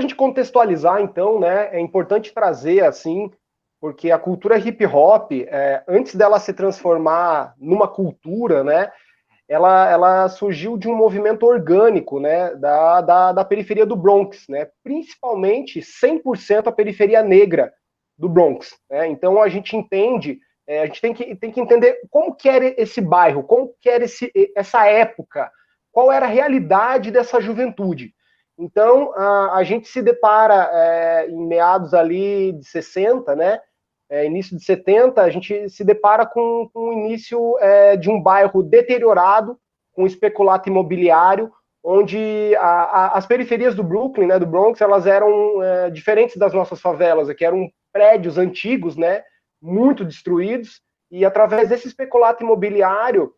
gente contextualizar, então, né, é importante trazer, assim, porque a cultura hip hop, antes dela se transformar numa cultura, né, ela surgiu de um movimento orgânico, né, da periferia do Bronx, né, principalmente 100% a periferia negra do Bronx, né. Então a gente entende, a gente tem que entender como que era esse bairro, como que era essa época, qual era a realidade dessa juventude. Então a gente se depara em meados ali de 60, né, início de 70, a gente se depara com o início de um bairro deteriorado, com especulato imobiliário, onde as periferias do Brooklyn, né, do Bronx, elas eram diferentes das nossas favelas, que eram prédios antigos, né, muito destruídos, e através desse especulato imobiliário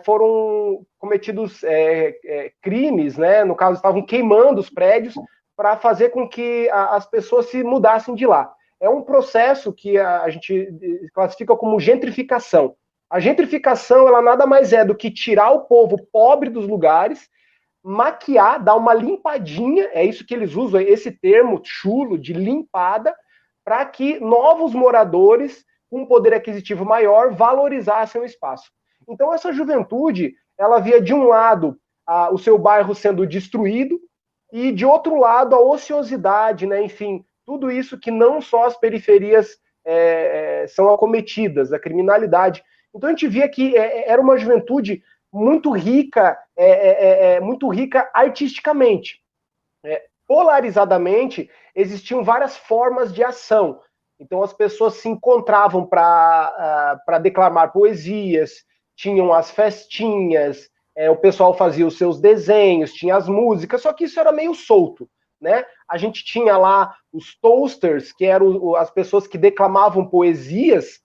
foram cometidos crimes, né, no caso estavam queimando os prédios para fazer com que as pessoas se mudassem de lá. É um processo que a gente classifica como gentrificação. A gentrificação, ela nada mais é do que tirar o povo pobre dos lugares, maquiar, dar uma limpadinha, é isso que eles usam, esse termo chulo de limpada, para que novos moradores com um poder aquisitivo maior valorizassem o espaço. Então essa juventude, ela via de um lado o seu bairro sendo destruído e de outro lado a ociosidade, né, enfim, tudo isso que não só as periferias são acometidas, a criminalidade. Então a gente via que era uma juventude muito rica artisticamente. Polarizadamente, existiam várias formas de ação. Então as pessoas se encontravam para declamar poesias, tinham as festinhas, o pessoal fazia os seus desenhos, tinha as músicas, só que isso era meio solto, né? A gente tinha lá os toasters, que eram as pessoas que declamavam poesias,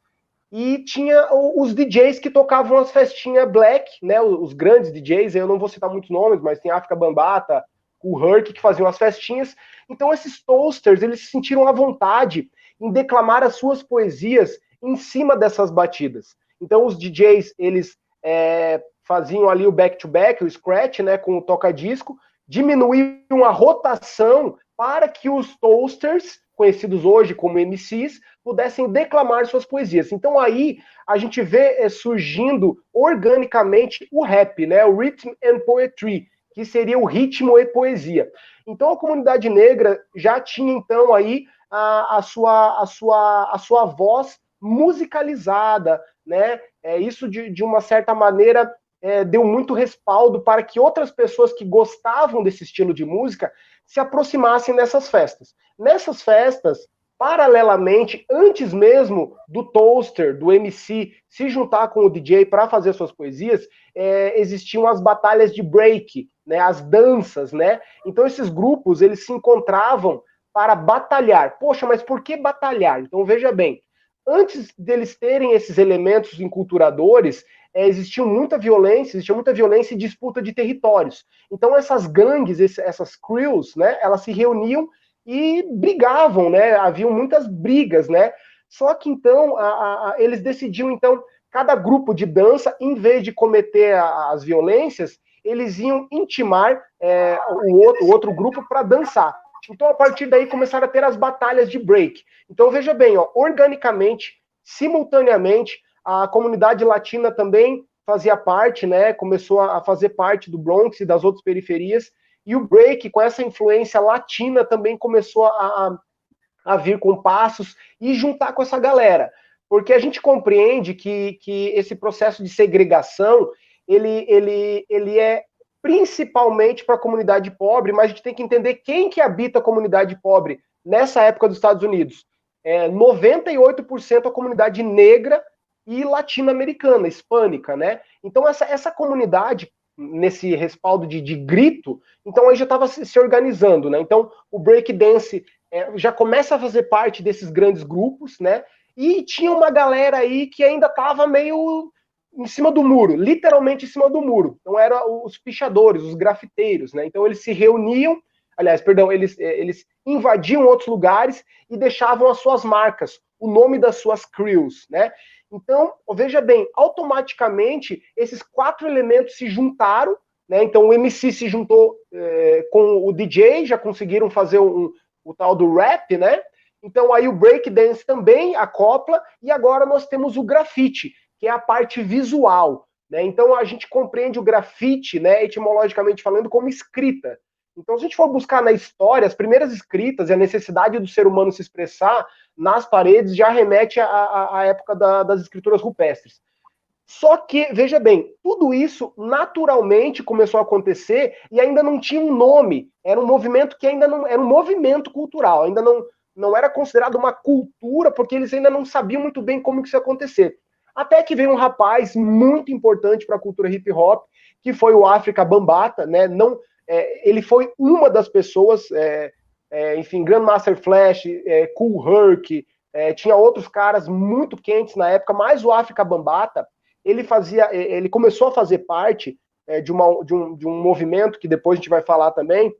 e tinha os DJs que tocavam as festinhas black, né? Os grandes DJs, eu não vou citar muitos nomes, mas tem África Bambata, o Herc, que faziam as festinhas. Então esses toasters, eles se sentiram à vontade em declamar as suas poesias em cima dessas batidas. Então os DJs, eles faziam ali o back-to-back, o scratch, né, com o toca-disco, diminuíam a rotação para que os toasters, conhecidos hoje como MCs, pudessem declamar suas poesias. Então aí a gente vê surgindo organicamente o rap, né, o Rhythm and Poetry, que seria o ritmo e poesia. Então a comunidade negra já tinha então aí a sua voz musicalizada, né? Isso de uma certa maneira deu muito respaldo para que outras pessoas que gostavam desse estilo de música se aproximassem dessas festas. Nessas festas, paralelamente, antes mesmo do toaster, do MC, se juntar com o DJ para fazer suas poesias, existiam as batalhas de break, né, as danças, né? Então esses grupos, eles se encontravam para batalhar. Poxa, mas por que batalhar? Então veja bem, antes deles terem esses elementos enculturadores, existia muita violência e disputa de territórios. Então essas gangues, essas crews, né, elas se reuniam e brigavam, né? Haviam muitas brigas, né? Só que então eles decidiam então cada grupo de dança, em vez de cometer as violências, eles iam intimar o outro grupo para dançar. Então, a partir daí, começaram a ter as batalhas de break. Então, veja bem, ó, organicamente, simultaneamente, a comunidade latina também fazia parte, né? Começou a fazer parte do Bronx e das outras periferias. E o break, com essa influência latina, também começou a vir com passos e juntar com essa galera. Porque a gente compreende que esse processo de segregação, ele é principalmente para a comunidade pobre, mas a gente tem que entender quem que habita a comunidade pobre nessa época dos Estados Unidos. 98% a comunidade negra e latino-americana, hispânica, né? Então essa comunidade, nesse respaldo de grito, então aí já estava se organizando, né? Então o breakdance já começa a fazer parte desses grandes grupos, né? E tinha uma galera aí que ainda estava meio em cima do muro, literalmente em cima do muro. Então eram os pichadores, os grafiteiros, né? Então eles se reuniam, aliás, perdão, eles invadiam outros lugares e deixavam as suas marcas, o nome das suas crews, né? Então, veja bem, automaticamente esses 4 elementos se juntaram né? Então o MC se juntou com o DJ, já conseguiram fazer o tal do rap, né? Então aí o breakdance também acopla, e agora nós temos o grafite, que é a parte visual, né? Então a gente compreende o grafite, né, etimologicamente falando, como escrita. Então, se a gente for buscar na história, as primeiras escritas e a necessidade do ser humano se expressar nas paredes já remete à época das escrituras rupestres. Só que, veja bem, tudo isso naturalmente começou a acontecer e ainda não tinha um nome. Era um movimento que ainda não era um movimento cultural, ainda não era considerado uma cultura, porque eles ainda não sabiam muito bem como que isso ia acontecer. Até que veio um rapaz muito importante para a cultura hip hop, que foi o África Bambaataa, né? Não, ele foi uma das pessoas, enfim, Grandmaster Flash, Kool Herc, tinha outros caras muito quentes na época, mas o África Bambaataa, ele começou a fazer parte de um movimento que depois a gente vai falar também,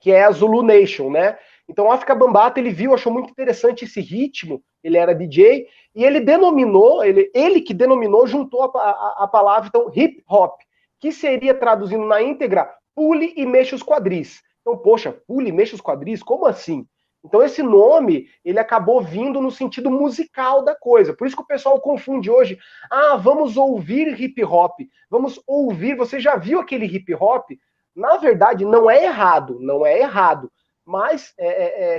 que é a Zulu Nation, né? Então o África Bambaataa, ele viu, achou muito interessante esse ritmo, ele era DJ, e ele denominou, ele que denominou, juntou a palavra, então, hip hop, que seria, traduzindo na íntegra, pule e mexa os quadris. Então, poxa, pule e mexa os quadris? Como assim? Então esse nome, ele acabou vindo no sentido musical da coisa. Por isso que o pessoal confunde hoje. Ah, vamos ouvir hip hop. Vamos ouvir. Você já viu aquele hip hop? Na verdade, não é errado, não é errado. Mas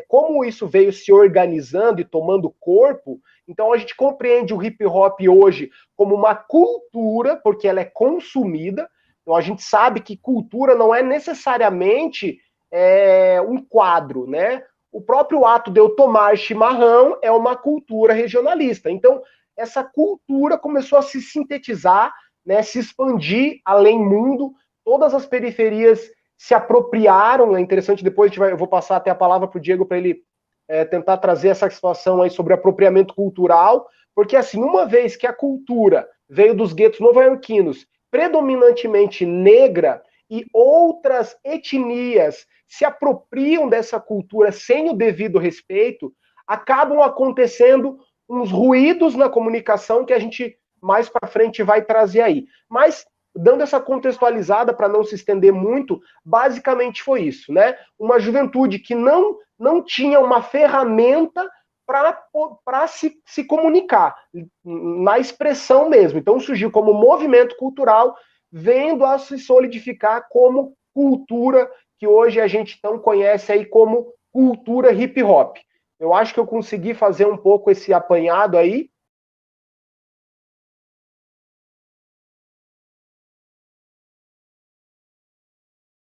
como isso veio se organizando e tomando corpo, então a gente compreende o hip hop hoje como uma cultura, porque ela é consumida. Então a gente sabe que cultura não é necessariamente um quadro, né? O próprio ato de eu tomar chimarrão é uma cultura regionalista. Então, essa cultura começou a se sintetizar, né, se expandir além mundo, todas as periferias se apropriaram. É interessante, depois eu vou passar até a palavra para o Diego para ele tentar trazer essa situação aí sobre apropriamento cultural, porque assim, uma vez que a cultura veio dos guetos nova-iorquinos, predominantemente negra, e outras etnias se apropriam dessa cultura sem o devido respeito, acabam acontecendo uns ruídos na comunicação que a gente mais para frente vai trazer aí. Mas dando essa contextualizada para não se estender muito, basicamente foi isso, né? Uma juventude que não tinha uma ferramenta para se comunicar, na expressão mesmo. Então surgiu como movimento cultural, vendo a se solidificar como cultura, que hoje a gente então conhece aí como cultura hip hop. Eu acho que eu consegui fazer um pouco esse apanhado aí,